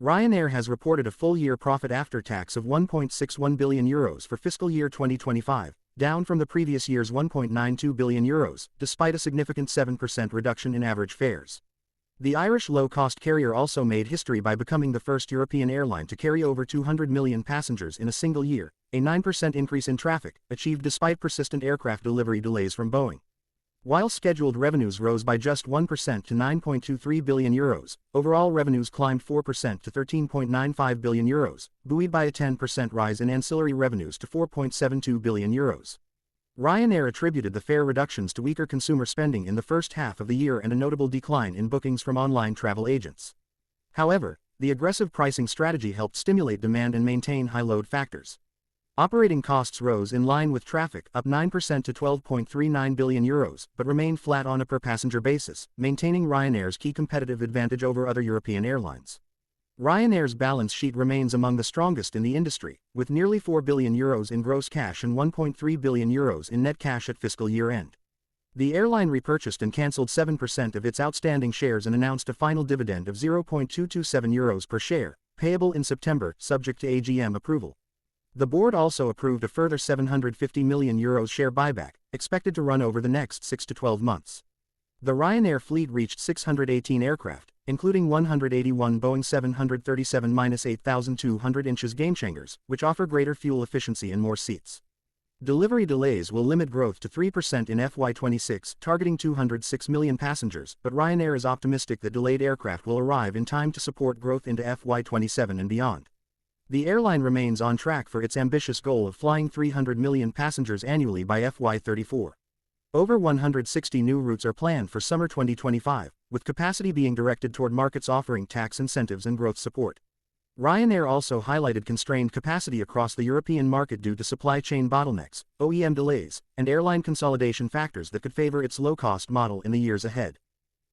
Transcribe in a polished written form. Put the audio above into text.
Ryanair has reported a full-year profit after tax of €1.61 billion for fiscal year 2025, down from the previous year's €1.92 billion, despite a significant 7% reduction in average fares. The Irish low-cost carrier also made history by becoming the first European airline to carry over 200 million passengers in a single year, a 9% increase in traffic, achieved despite persistent aircraft delivery delays from Boeing. While scheduled revenues rose by just 1% to €9.23 billion, overall revenues climbed 4% to €13.95 billion, buoyed by a 10% rise in ancillary revenues to €4.72 billion. Ryanair attributed the fare reductions to weaker consumer spending in the first half of the year and a notable decline in bookings from online travel agents. However, the aggressive pricing strategy helped stimulate demand and maintain high load factors. Operating costs rose in line with traffic, up 9% to €12.39 billion, but remained flat on a per-passenger basis, maintaining Ryanair's key competitive advantage over other European airlines. Ryanair's balance sheet remains among the strongest in the industry, with nearly €4 billion in gross cash and €1.3 billion in net cash at fiscal year-end. The airline repurchased and cancelled 7% of its outstanding shares and announced a final dividend of €0.227 per share, payable in September, subject to AGM approval. The board also approved a further €750 million share buyback, expected to run over the next 6 to 12 months. The Ryanair fleet reached 618 aircraft, including 181 Boeing 737-8200 inches Gamechangers, which offer greater fuel efficiency and more seats. Delivery delays will limit growth to 3% in FY26, targeting 206 million passengers, but Ryanair is optimistic that delayed aircraft will arrive in time to support growth into FY27 and beyond. The airline remains on track for its ambitious goal of flying 300 million passengers annually by FY34. Over 160 new routes are planned for summer 2025, with capacity being directed toward markets offering tax incentives and growth support. Ryanair also highlighted constrained capacity across the European market due to supply chain bottlenecks, OEM delays, and airline consolidation factors that could favor its low-cost model in the years ahead.